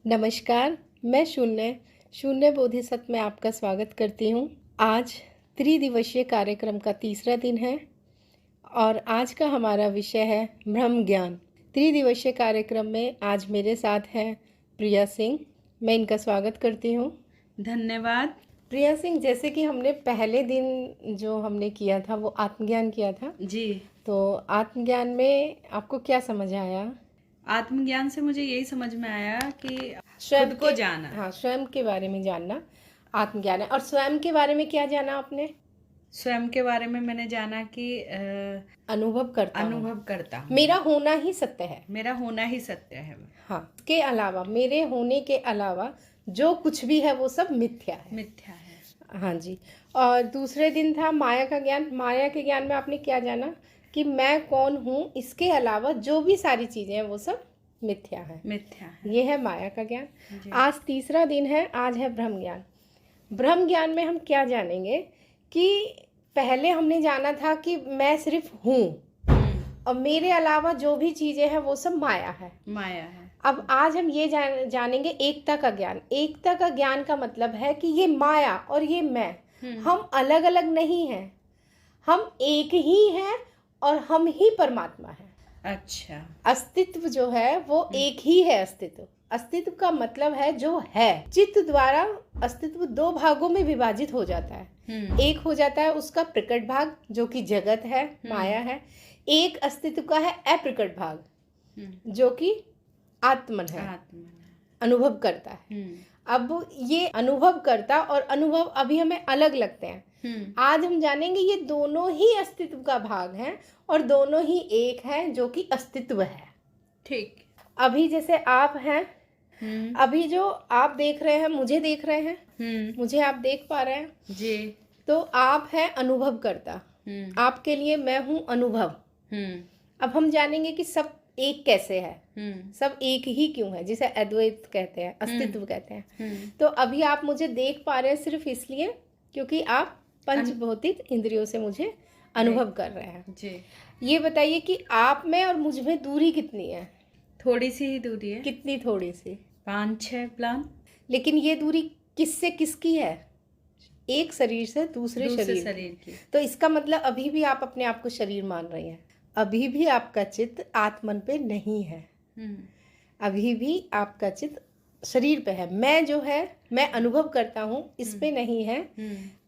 नमस्कार, मैं शून्य बोधिसत्व में आपका स्वागत करती हूँ। आज त्रिदिवसीय कार्यक्रम का तीसरा दिन है और आज का हमारा विषय है ब्रह्म ज्ञान। त्रिदिवसीय कार्यक्रम में आज मेरे साथ हैं प्रिया सिंह। मैं इनका स्वागत करती हूँ। धन्यवाद। प्रिया सिंह, जैसे कि हमने पहले दिन जो हमने किया था वो आत्मज्ञान किया था जी। तो आत्मज्ञान में आपको क्या समझ आया? आत्मज्ञान से मुझे यही समझ में आया कि खुद को जाना। हाँ, स्वयं के बारे में जानना आत्मज्ञान है। और स्वयं के बारे में क्या जाना आपने? स्वयं के बारे में मैंने जाना कि अनुभव करता हूँ। मेरा होना ही सत्य है। मेरा होना ही सत्य है। हाँ, के अलावा, मेरे होने के अलावा जो कुछ भी है वो सब मिथ्या है। हाँ जी। और दूसरे दिन था माया का ज्ञान। माया के ज्ञान में आपने क्या जाना कि मैं कौन हूँ, इसके अलावा जो भी सारी चीज़ें हैं वो सब मिथ्या है। ये है माया का ज्ञान। आज तीसरा दिन है, आज है ब्रह्म ज्ञान। ब्रह्म ज्ञान में हम क्या जानेंगे कि पहले हमने जाना था कि मैं सिर्फ हूँ और मेरे अलावा जो भी चीज़ें हैं वो सब माया है। अब आज हम ये जानेंगे एकता का ज्ञान। एकता का ज्ञान का मतलब है कि ये माया और ये मैं, हम अलग अलग नहीं हैं, हम एक ही हैं और हम ही परमात्मा हैं। अच्छा। अस्तित्व जो है वो एक ही है। अस्तित्व का मतलब है जो है। चित्त द्वारा अस्तित्व दो भागों में विभाजित हो जाता है। एक हो जाता है उसका प्रकट भाग जो कि जगत है, माया है। एक अस्तित्व का है अप्रकट भाग जो कि आत्मन है, अनुभव करता है। अब ये अनुभव करता और अनुभव अभी हमें अलग लगते हैं। आज हम जानेंगे ये दोनों ही अस्तित्व का भाग हैं और दोनों ही एक है जो कि अस्तित्व है। ठीक। अभी जैसे आप हैं, अभी जो आप देख रहे हैं, मुझे देख रहे हैं, मुझे आप देख पा रहे हैं जी। तो आप हैं अनुभव करता। आपके लिए मैं हूँ अनुभव। अब हम जानेंगे कि सब एक कैसे है, सब एक ही क्यों है, जिसे अद्वैत कहते हैं, अस्तित्व कहते हैं। तो अभी आप मुझे देख पा रहे हैं सिर्फ इसलिए क्योंकि आप पंचभौतिक इंद्रियों से मुझे अनुभव कर रहे हैं जी। ये बताइए कि आप में और मुझ में दूरी कितनी है? थोड़ी सी ही दूरी है। कितनी थोड़ी सी? 5-6 प्लान। लेकिन ये दूरी किससे किसकी है? एक शरीर से दूसरे शरीर की। तो इसका मतलब अभी भी आप अपने आप को शरीर मान रही हैं। अभी भी आपका चित्त आत्मन पे नहीं है। अभी भी आपका चित्त शरीर पे है। मैं जो है, मैं अनुभव करता हूँ, इस पे नहीं है।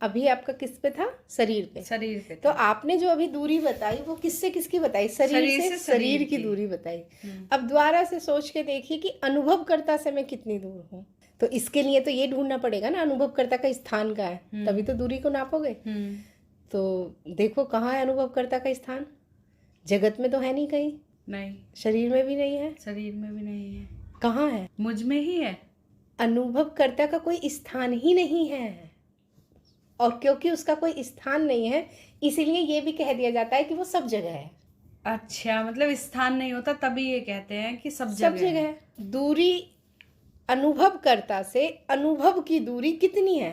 अभी आपका किस पे था? शरीर पे। तो आपने जो अभी दूरी बताई वो किससे किसकी बताई? शरीर से शरीर की दूरी बताई। अब दोबारा से सोच के देखिए कि अनुभवकर्ता से मैं कितनी दूर हूँ। तो इसके लिए तो ये ढूंढना पड़ेगा ना अनुभवकर्ता का स्थान कहाँ है, तभी तो दूरी को नापोगे। तो देखो कहाँ है अनुभवकर्ता का स्थान? जगत में तो है नहीं कहीं, नहीं। शरीर में भी नहीं है, कहाँ है? मुझ में ही है। अनुभवकर्ता का कोई स्थान ही नहीं है और क्योंकि उसका कोई स्थान नहीं है इसीलिए ये भी कह दिया जाता है कि वो सब जगह है। अच्छा, मतलब स्थान नहीं होता तभी ये कहते हैं कि सब जगह है। दूरी अनुभवकर्ता से अनुभव की दूरी कितनी है?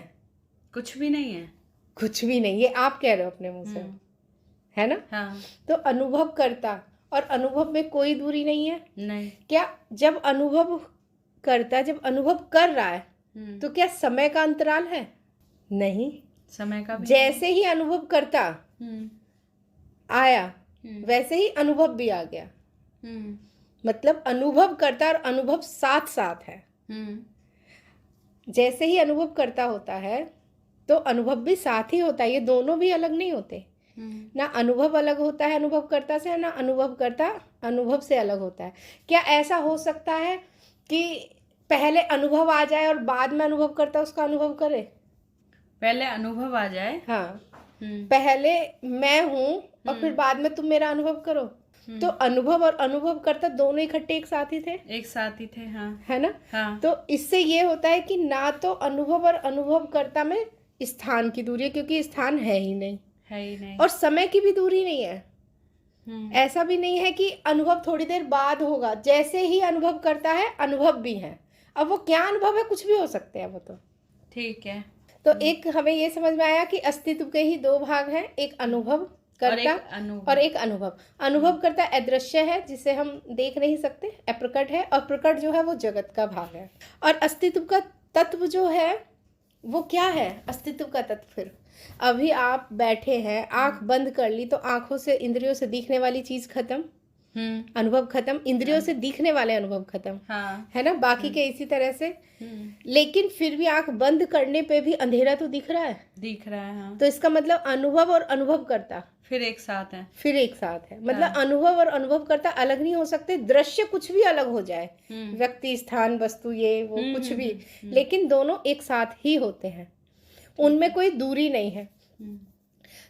कुछ भी नहीं है। कुछ भी नहीं, ये आप कह रहे हो अपने मुंह से, है ना? हाँ। तो अनुभव करता और अनुभव में कोई दूरी नहीं है। नहीं। क्या जब अनुभव करता, जब अनुभव कर रहा है तो क्या समय का अंतराल है? नहीं, समय का भी जैसे ही अनुभव करता आया वैसे ही अनुभव भी आ गया। मतलब अनुभव करता और अनुभव साथ साथ है। जैसे ही अनुभव करता होता है तो अनुभव भी साथ ही होता है। ये दोनों भी अलग नहीं होते। ना अनुभव अलग होता है अनुभवकर्ता से, ना अनुभवकर्ता अनुभव से अलग होता है। क्या ऐसा हो सकता है कि पहले अनुभव आ जाए और बाद में अनुभवकर्ता उसका अनुभव करे? पहले अनुभव आ जाए। हाँ, पहले मैं हूँ और फिर बाद में तुम मेरा अनुभव करो। तो अनुभव और अनुभवकर्ता दोनों इकट्ठे एक साथ ही थे। हाँ। है ना? हाँ। तो इससे ये होता है कि ना तो अनुभव और अनुभवकर्ता में स्थान की दूरी है क्योंकि स्थान है ही नहीं, और समय की भी दूरी नहीं है। ऐसा भी नहीं है कि अनुभव थोड़ी देर बाद होगा। जैसे ही अनुभव करता है अनुभव भी है। अब वो क्या अनुभव है, कुछ भी हो सकते हैं वो तो। ठीक है। तो एक हमें ये समझ में आया कि अस्तित्व के ही दो भाग हैं, एक अनुभव करता और एक अनुभव। अनुभव करता अदृश्य है, जिसे हम देख नहीं सकते, अप्रकट है, और प्रकट जो है वो जगत का भाग है। और अस्तित्व का तत्व जो है वो क्या है? अस्तित्व का तत्व, फिर अभी आप बैठे हैं, आंख बंद कर ली तो आंखों से, इंद्रियों से दिखने वाली चीज खत्म, अनुभव खत्म, इंद्रियों से दिखने वाले अनुभव खत्म, है ना, बाकी के इसी तरह से। लेकिन फिर भी आंख बंद करने पे भी अंधेरा तो दिख रहा है, हाँ। तो इसका मतलब अनुभव और अनुभव करता फिर एक साथ है, मतलब अनुभव और अनुभव करता अलग नहीं हो सकते। दृश्य कुछ भी अलग हो जाए, व्यक्ति, स्थान, वस्तु, ये वो कुछ भी, लेकिन दोनों एक साथ ही होते हैं, उनमें कोई दूरी नहीं है,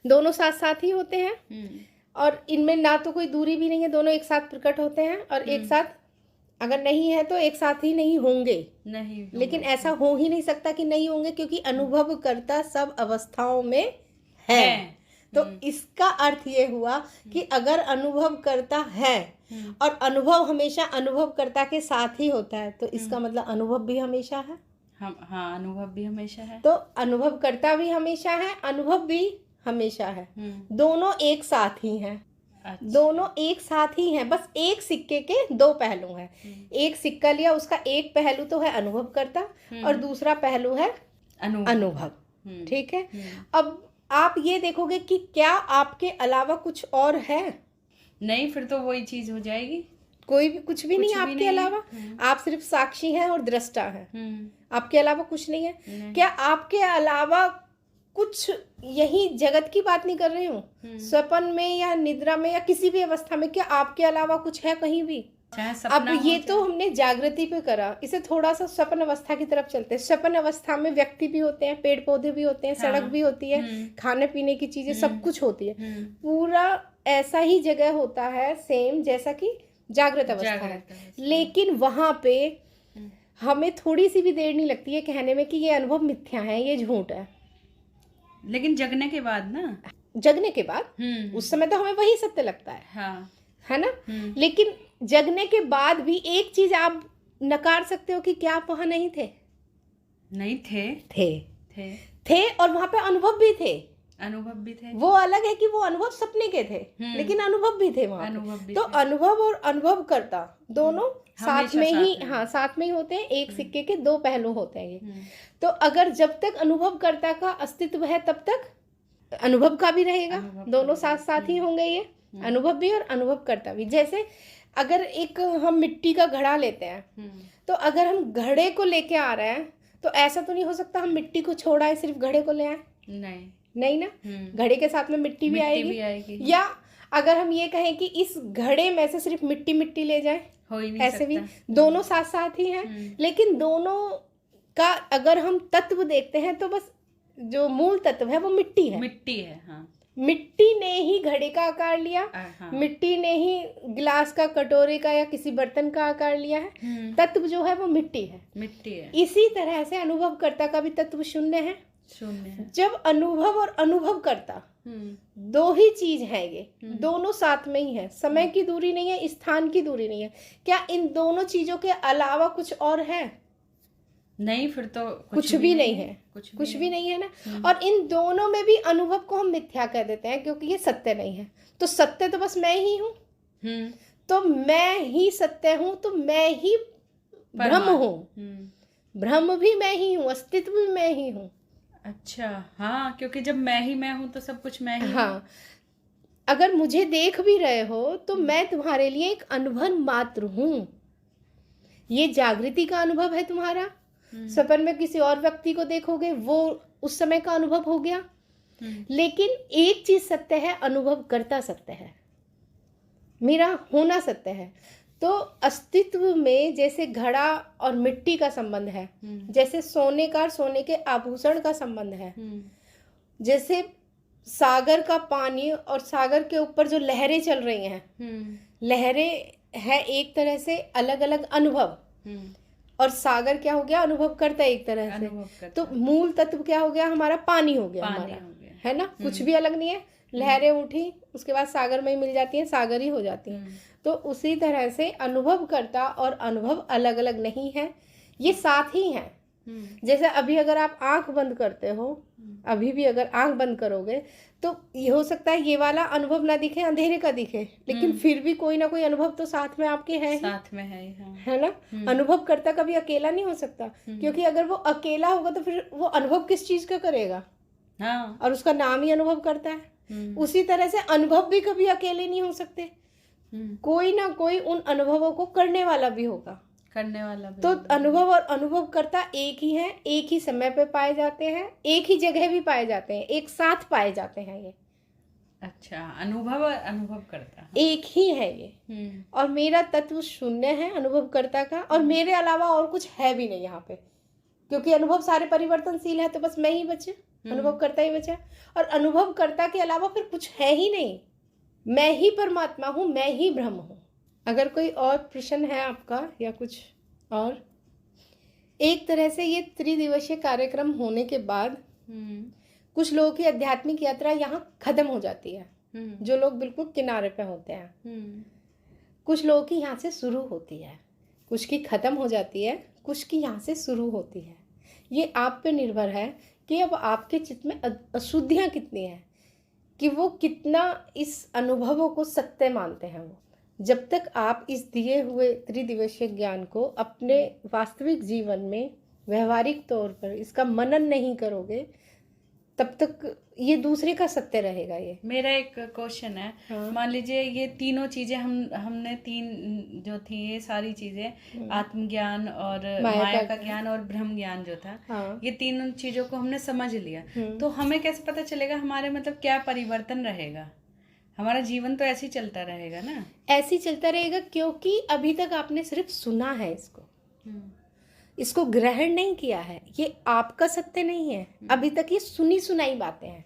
दोनों साथ साथ ही होते हैं। और इनमें ना तो कोई दूरी भी नहीं है, दोनों एक साथ प्रकट होते हैं, और एक साथ अगर नहीं है तो एक साथ ही नहीं होंगे, लेकिन ऐसा हो ही नहीं सकता कि नहीं होंगे, क्योंकि अनुभव करता सब अवस्थाओं में है। तो इसका अर्थ ये हुआ कि अगर अनुभव करता है और अनुभव हमेशा अनुभव करता के साथ ही होता है, तो इसका मतलब अनुभव भी हमेशा है। हाँ, अनुभव भी हमेशा है, तो अनुभव करता भी हमेशा है, अनुभव भी हमेशा है, दोनों एक साथ ही हैं। अच्छा। दोनों एक साथ ही हैं, बस एक सिक्के के दो पहलू हैं। एक सिक्का लिया, उसका एक पहलू तो है अनुभव करता और दूसरा पहलू है अनुभव। ठीक है। अब आप ये देखोगे कि क्या आपके अलावा कुछ और है? नहीं, फिर तो वही चीज हो जाएगी, कोई भी कुछ भी नहीं आपके अलावा। आप सिर्फ साक्षी हैं और दृष्टा हैं, आपके अलावा कुछ नहीं है। क्या आपके अलावा कुछ, यही जगत की बात नहीं कर रही हूँ, स्वप्न में या निद्रा में या किसी भी अवस्था में, क्या आपके अलावा कुछ है कहीं भी? अब ये तो हमने जागृति पे करा, इसे थोड़ा सा स्वप्न अवस्था की तरफ चलते हैं। स्वप्न अवस्था में व्यक्ति भी होते हैं, पेड़ पौधे भी होते हैं, सड़क भी होती है, खाने पीने की चीजें, सब कुछ होती है, पूरा ऐसा ही जगह होता है, सेम जैसा कि जागृत अवस्था है। लेकिन वहां पे हमें थोड़ी सी भी देर नहीं लगती है कहने में कि ये अनुभव मिथ्या है, ये झूठ है। लेकिन जगने के बाद ना, जगने के बाद उस समय तो हमें वही सत्य लगता है, हाँ, है ना। लेकिन जगने के बाद भी एक चीज आप नकार सकते हो कि क्या आप वहां नहीं थे? नहीं थे और वहां पे अनुभव भी थे, वो अलग है कि वो अनुभव सपने के थे, लेकिन अनुभव भी थे वहां। तो अनुभव और अनुभव करता दोनों साथ में ही, हाँ, साथ में ही होते हैं, एक सिक्के के दो पहलू होते हैं ये। तो अगर जब तक अनुभव करता का अस्तित्व है तब तक अनुभव का भी रहेगा, दोनों साथ साथ ही होंगे, ये अनुभव भी और अनुभव करता भी। जैसे अगर एक हम मिट्टी का घड़ा लेते हैं, तो अगर हम घड़े को लेके आ रहे हैं तो ऐसा तो नहीं हो सकता हम मिट्टी को छोड़ आए सिर्फ घड़े को ले आए, नहीं ना, घड़े के साथ में मिट्टी भी आएगी। या अगर हम ये कहें कि इस घड़े में से सिर्फ मिट्टी ले जाए, ऐसे भी दोनों साथ साथ ही हैं। लेकिन दोनों का अगर हम तत्व देखते हैं तो बस जो मूल तत्व है वो मिट्टी है, हाँ। मिट्टी ने ही घड़े का आकार लिया, हाँ। मिट्टी ने ही गिलास का, कटोरे का या किसी बर्तन का आकार लिया है। तत्व जो है वो मिट्टी है। इसी तरह से अनुभवकर्ता का भी तत्व शून्य है। जब अनुभव और अनुभव करता दो ही चीज है, ये दोनों साथ में ही है, समय की दूरी नहीं है, स्थान की दूरी नहीं है। क्या इन दोनों चीजों के अलावा कुछ और है? नहीं, फिर तो कुछ भी नहीं है, कुछ भी नहीं है ना। और इन दोनों में भी अनुभव को हम मिथ्या कह देते हैं क्योंकि ये सत्य नहीं है। तो सत्य तो बस मैं ही हूँ, तो मैं ही सत्य हूँ, तो मैं ही ब्रह्म हूँ, ब्रह्म भी मैं ही हूँ, अस्तित्व भी मैं ही हूँ। अच्छा, हाँ, क्योंकि जब मैं ही मैं हूँ तो सब कुछ मैं ही, हाँ। अगर मुझे देख भी रहे हो तो मैं तुम्हारे लिए एक अनुभव मात्र हूँ। ये जागृति का अनुभव है तुम्हारा। सपन में किसी और व्यक्ति को देखोगे, वो उस समय का अनुभव हो गया। लेकिन एक चीज सत्य है, अनुभव करता सत्य है, मेरा होना सत्य है। तो अस्तित्व में जैसे घड़ा और मिट्टी का संबंध है, जैसे सोने का और सोने के आभूषण का संबंध है, जैसे सागर का पानी और सागर के ऊपर जो लहरें चल रही हैं, लहरें है एक तरह से अलग अलग अनुभव, और सागर क्या हो गया, अनुभव करता है एक तरह से। तो मूल तत्व क्या हो गया, हमारा पानी हो गया, हमारा है ना, कुछ भी अलग नहीं है। लहरें उठी, उसके बाद सागर में ही मिल जाती हैं, सागर ही हो जाती हैं। तो उसी तरह से अनुभव करता और अनुभव अलग अलग नहीं है, ये साथ ही हैं, जैसे अभी अगर आप आंख बंद करते हो, अभी भी अगर आंख बंद करोगे तो ये हो सकता है ये वाला अनुभव ना दिखे, अंधेरे का दिखे, लेकिन फिर भी कोई ना कोई अनुभव तो साथ में आपके है ही, साथ में है, हाँ। है ना। अनुभव करता कभी अकेला नहीं हो सकता, क्योंकि अगर वो अकेला होगा तो फिर वो अनुभव किस चीज का करेगा, हाँ। और उसका नाम ही अनुभव करता है। उसी तरह से अनुभव भी कभी अकेले नहीं हो सकते, कोई ना कोई उन अनुभवों को करने वाला भी होगा, करने वाला भी। तो अनुभव और अनुभवकर्ता एक ही हैं, एक ही समय पे पाए जाते हैं, एक ही जगह भी पाए जाते हैं, एक साथ पाए जाते हैं ये। अच्छा, अनुभव और अनुभव करता एक ही है ये। और मेरा तत्व शून्य है अनुभवकर्ता का, और मेरे अलावा और कुछ है भी नहीं यहाँ पे, क्योंकि अनुभव सारे परिवर्तनशील है, तो बस मैं ही बचे, अनुभवकर्ता ही बचा, और अनुभवकर्ता के अलावा फिर कुछ है ही नहीं। मैं ही परमात्मा हूँ, मैं ही ब्रह्म हूँ। अगर कोई और प्रश्न है आपका या कुछ और। एक तरह से ये त्रिदिवसीय कार्यक्रम होने के बाद कुछ लोगों की आध्यात्मिक यात्रा यहाँ खत्म हो जाती है, जो लोग बिल्कुल किनारे पे होते हैं। कुछ लोगों की यहाँ से शुरू होती है, कुछ की खत्म हो जाती है, कुछ की यहाँ से शुरू होती है। ये आप पे निर्भर है कि अब आपके चित्त में अशुद्धियाँ कितनी हैं, कि वो कितना इस अनुभवों को सत्य मानते हैं। वो जब तक आप इस दिए हुए त्रिदिवसीय ज्ञान को अपने वास्तविक जीवन में व्यवहारिक तौर पर इसका मनन नहीं करोगे, तब तक ये दूसरे का सत्य रहेगा। ये मेरा एक क्वेश्चन है, हाँ। मान लीजिए ये तीनों चीजें हमने तीन जो थी, ये सारी चीजें आत्मज्ञान और माया का ज्ञान और ब्रह्म ज्ञान जो था, हाँ। ये तीनों चीजों को हमने समझ लिया, तो हमें कैसे पता चलेगा हमारे मतलब क्या परिवर्तन रहेगा? हमारा जीवन तो ऐसे ही चलता रहेगा ना? ऐसे ही चलता रहेगा, क्योंकि अभी तक आपने सिर्फ सुना है इसको ग्रहण नहीं किया है। ये आपका सत्य नहीं है, अभी तक ये सुनी सुनाई बातें हैं।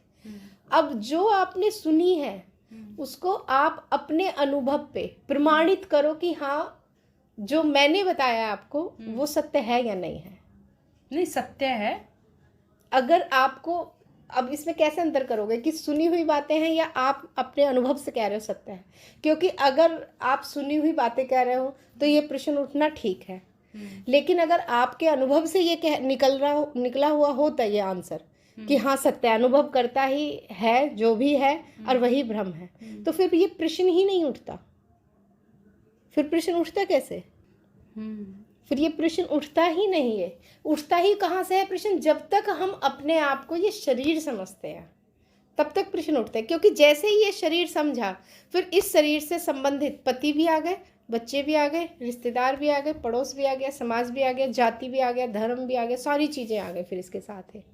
अब जो आपने सुनी है उसको आप अपने अनुभव पे प्रमाणित करो कि हाँ, जो मैंने बताया आपको वो सत्य है या नहीं है। नहीं, सत्य है। अगर आपको, अब इसमें कैसे अंतर करोगे कि सुनी हुई बातें हैं या आप अपने अनुभव से कह रहे हो सत्य है? क्योंकि अगर आप सुनी हुई बातें कह रहे हो तो ये प्रश्न उठना ठीक है, लेकिन अगर आपके अनुभव से ये निकला हुआ होता ये आंसर कि हाँ सत्य अनुभव करता ही है, जो भी है और वही ब्रह्म है, तो फिर ये प्रश्न ही नहीं उठता। फिर प्रश्न उठता कैसे? फिर ये प्रश्न उठता ही नहीं है। उठता ही कहाँ से है प्रश्न? जब तक हम अपने आप को ये शरीर समझते हैं तब तक प्रश्न उठते हैं, क्योंकि जैसे ही ये शरीर समझा, फिर इस शरीर से संबंधित पति भी आ गए, बच्चे भी आ गए, रिश्तेदार भी आ गए, पड़ोस भी आ गया, समाज भी आ गया, जाति भी आ गया, धर्म भी आ गया, सारी चीज़ें आ गई फिर इसके साथ है।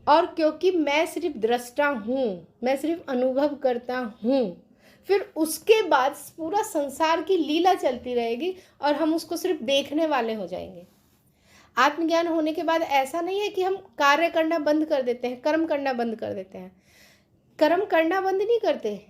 और क्योंकि मैं सिर्फ दृष्टा हूँ, मैं सिर्फ अनुभव करता हूँ, फिर उसके बाद पूरा संसार की लीला चलती रहेगी और हम उसको सिर्फ देखने वाले हो जाएंगे। आत्मज्ञान होने के बाद ऐसा नहीं है कि हम कार्य करना बंद कर देते हैं, कर्म करना बंद कर देते हैं। कर्म करना बंद नहीं करते,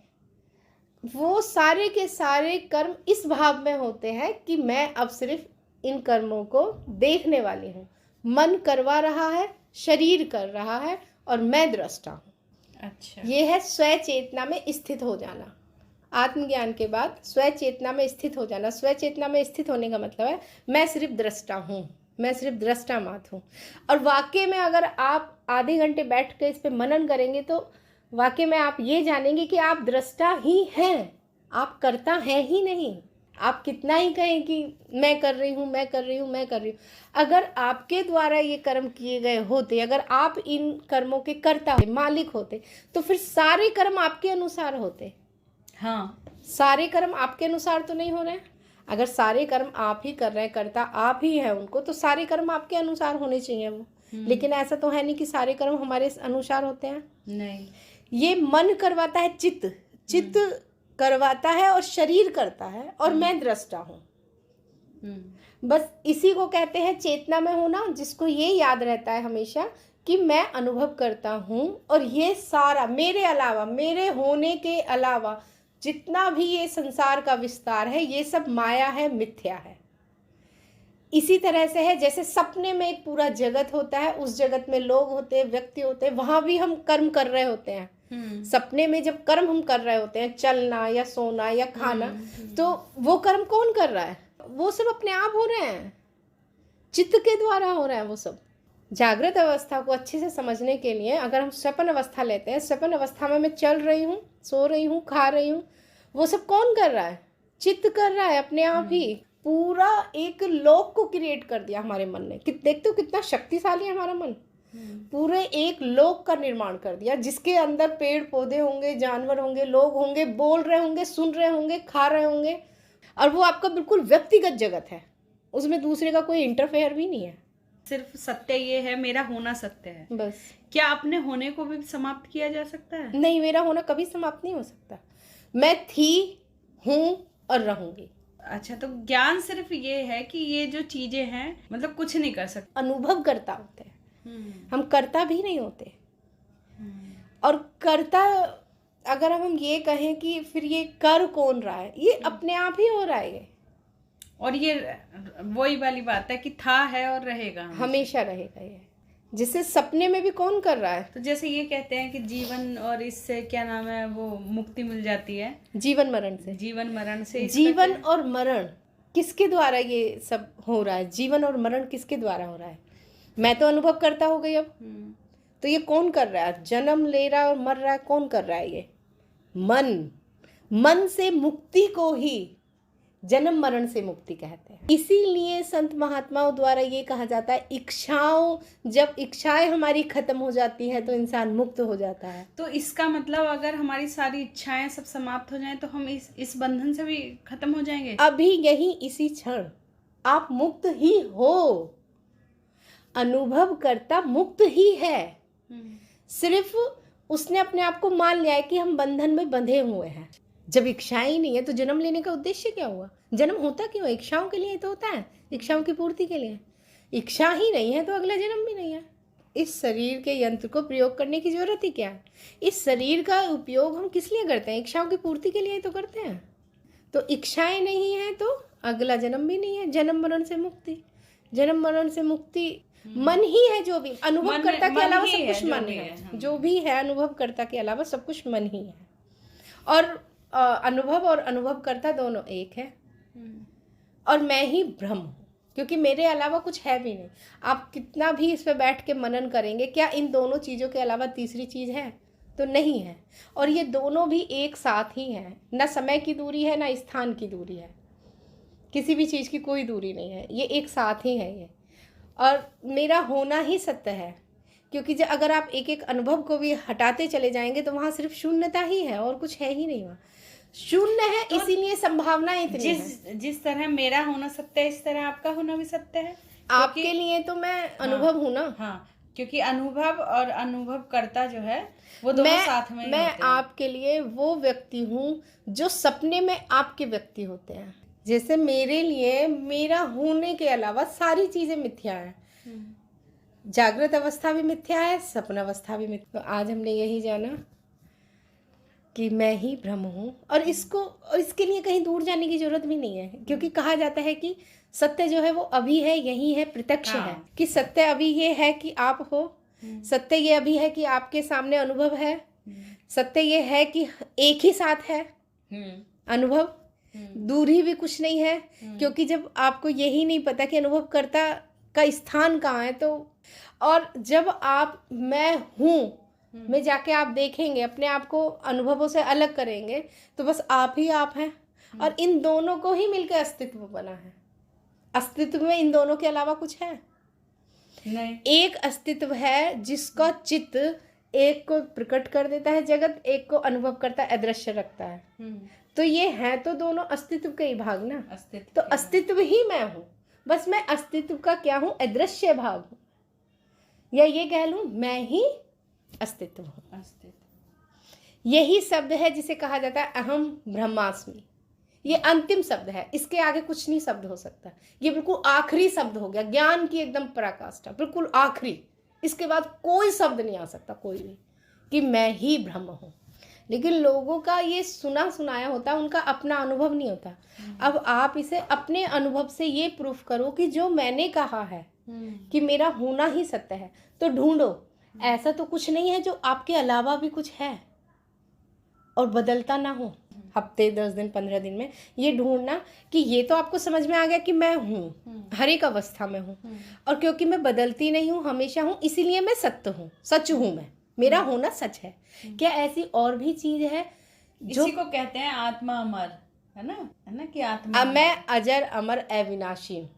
वो सारे के सारे कर्म इस भाव में होते हैं कि मैं अब सिर्फ इन कर्मों को देखने वाली हूँ। मन करवा रहा है, शरीर कर रहा है और मैं दृष्टा हूँ। अच्छा, ये है स्वय चेतना में स्थित हो जाना। आत्मज्ञान के बाद स्वय चेतना में स्थित हो जाना। स्वय चेतना में स्थित होने का मतलब है मैं सिर्फ दृष्टा हूँ, मैं सिर्फ दृष्टा मात्र हूँ। और वाकई में अगर आप आधे घंटे बैठ कर इस पर मनन करेंगे तो वाकई में आप ये जानेंगे कि आप दृष्टा ही हैं, आप करता है ही नहीं। आप कितना ही कहें कि मैं कर रही हूँ, मैं कर रही हूँ, मैं कर रही हूँ, अगर आपके द्वारा ये कर्म किए गए होते, अगर आप इन कर्मों के कर्ता होते, मालिक होते, तो फिर सारे कर्म आपके अनुसार होते। हाँ, सारे कर्म आपके अनुसार तो नहीं हो रहे हैं। अगर सारे कर्म आप ही कर रहे हैं, कर्ता आप ही हैं उनको, तो सारे कर्म आपके अनुसार होने चाहिए वो। लेकिन ऐसा तो है नहीं कि सारे कर्म हमारे अनुसार होते हैं। नहीं, ये मन करवाता है, चित्त करवाता है और शरीर करता है, और मैं दृष्टा हूँ। बस इसी को कहते हैं चेतना में होना, जिसको ये याद रहता है हमेशा कि मैं अनुभव करता हूँ और ये सारा मेरे अलावा, मेरे होने के अलावा जितना भी ये संसार का विस्तार है, ये सब माया है, मिथ्या है। इसी तरह से है जैसे सपने में एक पूरा जगत होता है, उस जगत में लोग होते हैं, व्यक्ति होते हैं, वहां भी हम कर्म कर रहे होते हैं। सपने में जब कर्म हम कर रहे होते हैं, चलना या सोना या खाना, तो वो कर्म कौन कर रहा है? वो सब अपने आप हो रहे हैं। चित्त के द्वारा हो रहा है वो सब। जागृत अवस्था को अच्छे से समझने के लिए अगर हम स्वप्न अवस्था लेते हैं, स्वप्न अवस्था में मैं चल रही हूँ, सो रही हूँ, खा रही हूँ, वो सब कौन कर रहा है? चित्त कर रहा है अपने आप ही। पूरा एक लोक को क्रिएट कर दिया हमारे मन ने। देखते हो कितना शक्तिशाली है हमारा मन। पूरे एक लोक का निर्माण कर दिया जिसके अंदर पेड़ पौधे होंगे, जानवर होंगे, लोग होंगे, बोल रहे होंगे, सुन रहे होंगे, खा रहे होंगे, और वो आपका बिल्कुल व्यक्तिगत जगत है, उसमें दूसरे का कोई इंटरफेयर भी नहीं है। सिर्फ सत्य ये है, मेरा होना सत्य है बस। क्या अपने होने को भी समाप्त किया जा सकता है? नहीं, मेरा होना कभी समाप्त नहीं हो सकता। मैं थी, हूँ और रहूंगी। अच्छा, तो ज्ञान सिर्फ ये है कि ये जो चीजें हैं मतलब कुछ नहीं कर सकते, अनुभव करता होते हैं, हम करता भी नहीं होते। और करता अगर हम ये कहें कि फिर ये कर कौन रहा है, ये अपने आप ही हो रहा है ये। और ये वही वाली बात है कि था, है और रहेगा, हमेशा रहेगा ये। जिसे सपने में भी कौन कर रहा है? तो जैसे ये कहते हैं कि जीवन और इससे क्या नाम है वो मुक्ति मिल जाती है, जीवन मरण से। जीवन मरण से। जीवन और मरण किसके द्वारा ये सब हो रहा है? जीवन और मरण किसके द्वारा हो रहा है? मैं तो अनुभव करता हो गई अब, तो ये कौन कर रहा है? जन्म ले रहा है और मर रहा है, कौन कर रहा है? ये मन। मन से मुक्ति को ही जन्म मरण से मुक्ति कहते हैं। इसीलिए संत महात्माओं द्वारा ये कहा जाता है, इच्छाओं, जब इच्छाएं हमारी खत्म हो जाती है तो इंसान मुक्त हो जाता है। तो इसका मतलब अगर हमारी सारी इच्छाएं सब समाप्त हो जाएं तो हम इस बंधन से भी खत्म हो जाएंगे। अभी यही इसी क्षण आप मुक्त ही हो। अनुभव करता मुक्त ही है। सिर्फ उसने अपने आप को मान लिया है कि हम बंधन में बंधे हुए हैं। जब इच्छाएं ही नहीं है तो जन्म लेने का उद्देश्य क्या हुआ? जन्म होता क्यों? इच्छाओं के लिए तो होता है, इच्छाओं की पूर्ति के लिए। इच्छा ही नहीं है तो अगला जन्म भी नहीं है। इस शरीर के यंत्र को प्रयोग करने की जरूरत ही क्या है? इस शरीर का उपयोग हम किस लिए करते हैं? इच्छाओं की पूर्ति के लिए ही तो करते हैं। तो इच्छाएं नहीं है तो अगला जन्म भी नहीं है। जन्म मरण से मुक्ति, जन्म मरण से मुक्ति मन ही है। जो भी अनुभव करता के अलावा सब कुछ मन है। जो भी है अनुभव करता के अलावा सब कुछ मन ही है। और अनुभव और अनुभवकर्ता दोनों एक है। और मैं ही ब्रह्म हूँ, क्योंकि मेरे अलावा कुछ है भी नहीं। आप कितना भी इस पे बैठ के मनन करेंगे, क्या इन दोनों चीज़ों के अलावा तीसरी चीज़ है? तो नहीं है। और ये दोनों भी एक साथ ही हैं। ना समय की दूरी है, ना स्थान की दूरी है, किसी भी चीज़ की कोई दूरी नहीं है। ये एक साथ ही है ये। और मेरा होना ही सत्य है, क्योंकि जब अगर आप एक एक अनुभव को भी हटाते चले जाएंगे तो वहाँ सिर्फ शून्यता ही है और कुछ है ही नहीं। वहाँ शून्य है, तो इसीलिए संभावनाएं इतनी है। जिस तरह मेरा होना सत्य है, इस तरह आपका होना भी सत्य है। आपके लिए तो मैं अनुभव हूँ ना। हाँ, क्योंकि अनुभव और अनुभव करता जो है वो दोनों साथ में मैं आपके लिए वो व्यक्ति हूँ जो सपने में आपके व्यक्ति होते हैं। जैसे मेरे लिए मेरा होने के अलावा सारी चीजें मिथ्या है। जागृत अवस्था भी मिथ्या है, सपना अवस्था भी मिथ्या। तो आज हमने यही जाना कि मैं ही ब्रह्म हूँ। और इसके लिए कहीं दूर जाने की जरूरत भी नहीं है, क्योंकि कहा जाता है कि सत्य जो है वो अभी है, यही है, प्रत्यक्ष है। कि सत्य अभी ये है कि आप हो, सत्य ये अभी है कि आपके सामने अनुभव है, सत्य ये है कि एक ही साथ है अनुभव, दूरी भी कुछ नहीं है। क्योंकि जब आपको यही नहीं पता कि अनुभवकर्ता का स्थान कहाँ है, तो और जब आप मैं हूँ में जाके आप देखेंगे, अपने आप को अनुभवों से अलग करेंगे, तो बस आप ही आप हैं। और इन दोनों को ही मिलकर अस्तित्व बना है। अस्तित्व में इन दोनों के अलावा कुछ है नहीं। एक अस्तित्व है जिसका चित्त एक को प्रकट कर देता है जगत, एक को अनुभव करता है, अदृश्य रखता है। तो ये है तो दोनों अस्तित्व के ही भाग ना। तो अस्तित्व ही मैं हूँ, बस मैं अस्तित्व का क्या हूँ? अदृश्य भाग हूँ, या ये कह लूँ मैं ही अस्तित्व हूँ। यही शब्द है जिसे कहा जाता है अहम ब्रह्मास्मि। ये अंतिम शब्द है, इसके आगे कुछ नहीं शब्द हो सकता। ये बिल्कुल आखिरी शब्द हो गया, ज्ञान की एकदम पराकाष्ठा, बिल्कुल आखिरी। इसके बाद कोई शब्द नहीं आ सकता, कोई भी, कि मैं ही ब्रह्म हूँ। लेकिन लोगों का ये सुना सुनाया होता है, उनका अपना अनुभव नहीं होता। अब आप इसे अपने अनुभव से ये प्रूफ करो कि जो मैंने कहा है कि मेरा होना ही सत्य है, तो ढूंढो। ऐसा तो कुछ नहीं है जो आपके अलावा भी कुछ है। और बदलता ना हो हफ्ते 10 दिन 15 दिन में, ये ढूंढना कि ये तो आपको समझ में आ गया कि मैं हूँ, हर एक अवस्था में हूँ, और क्योंकि मैं बदलती नहीं हूँ, हमेशा हूँ, इसीलिए मैं सत्य हूँ, सच हूँ, मैं, मेरा होना सच है। क्या ऐसी और भी चीज है जो इसी को कहते हैं आत्मा अमर, है ना कि आत्मा मैं अजर अमर अविनाशी हूँ,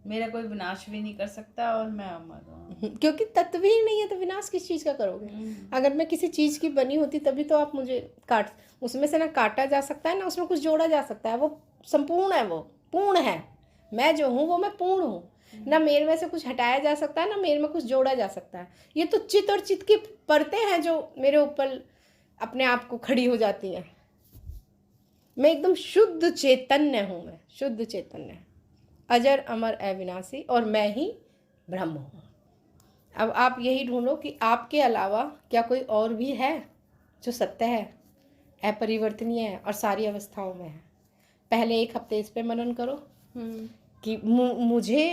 मेरा कोई विनाश भी नहीं कर सकता और मैं अमर हूँ। क्योंकि तत्व ही नहीं है तो विनाश किस चीज का करोगे। अगर मैं किसी चीज की बनी होती तभी तो आप मुझे काट, उसमें से ना काटा जा सकता है ना उसमें कुछ जोड़ा जा सकता है, वो संपूर्ण है, वो पूर्ण है। मैं जो हूँ वो मैं पूर्ण हूँ, ना मेरे में से कुछ हटाया जा सकता है ना मेरे में कुछ जोड़ा जा सकता है। ये तो चित और चित की परतें हैं जो मेरे ऊपर अपने आप को खड़ी हो जाती हैं। मैं एकदम शुद्ध चैतन्य हूँ, मैं शुद्ध चैतन्य, अजर अमर अविनाशी, और मैं ही ब्रह्म हूँ। अब आप यही ढूंढो कि आपके अलावा क्या कोई और भी है जो सत्य है, अपरिवर्तनीय है और सारी अवस्थाओं में है। पहले 1 हफ्ते इस पे मनन करो कि मुझे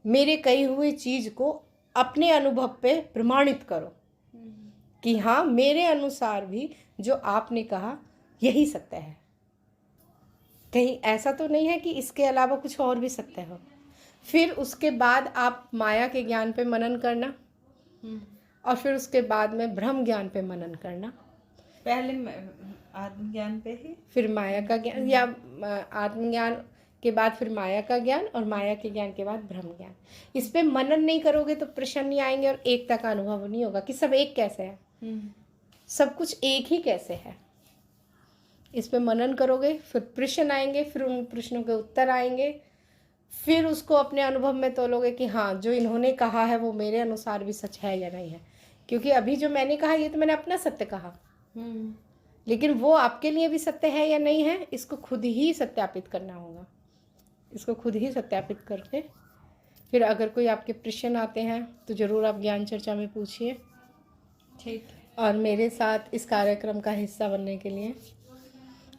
मेरे कही हुई चीज को अपने अनुभव पे प्रमाणित करो कि हाँ, मेरे अनुसार भी जो आपने कहा यही सत्य है। कहीं ऐसा तो नहीं है कि इसके अलावा कुछ और भी सत्य हो। फिर उसके बाद आप माया के ज्ञान पे मनन करना, और फिर उसके बाद में ब्रह्म ज्ञान पे मनन करना। पहले आत्मज्ञान पे ही, फिर माया का ज्ञान, या आत्मज्ञान के बाद फिर माया का ज्ञान, और माया के ज्ञान के बाद ब्रह्म ज्ञान। इस पे मनन नहीं करोगे तो प्रश्न नहीं आएंगे और एकता का अनुभव नहीं होगा कि सब एक कैसे है, सब कुछ एक ही कैसे है। इस पे मनन करोगे, फिर प्रश्न आएंगे, फिर उन प्रश्नों के उत्तर आएंगे, फिर उसको अपने अनुभव में तोलोगे कि हाँ, जो इन्होंने कहा है वो मेरे अनुसार भी सच है या नहीं है। क्योंकि अभी जो मैंने कहा ये तो मैंने अपना सत्य कहा, लेकिन वो आपके लिए भी सत्य है या नहीं है, इसको खुद ही सत्यापित करना होगा। इसको खुद ही सत्यापित करके फिर अगर कोई आपके प्रश्न आते हैं तो ज़रूर आप ज्ञान चर्चा में पूछिए। ठीक है। और मेरे साथ इस कार्यक्रम का हिस्सा बनने के लिए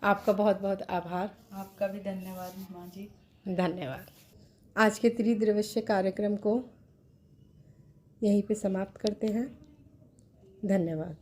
आपका बहुत बहुत आभार। आपका भी धन्यवाद माँ जी। धन्यवाद। आज के त्रिदिवसीय कार्यक्रम को यहीं पे समाप्त करते हैं। धन्यवाद।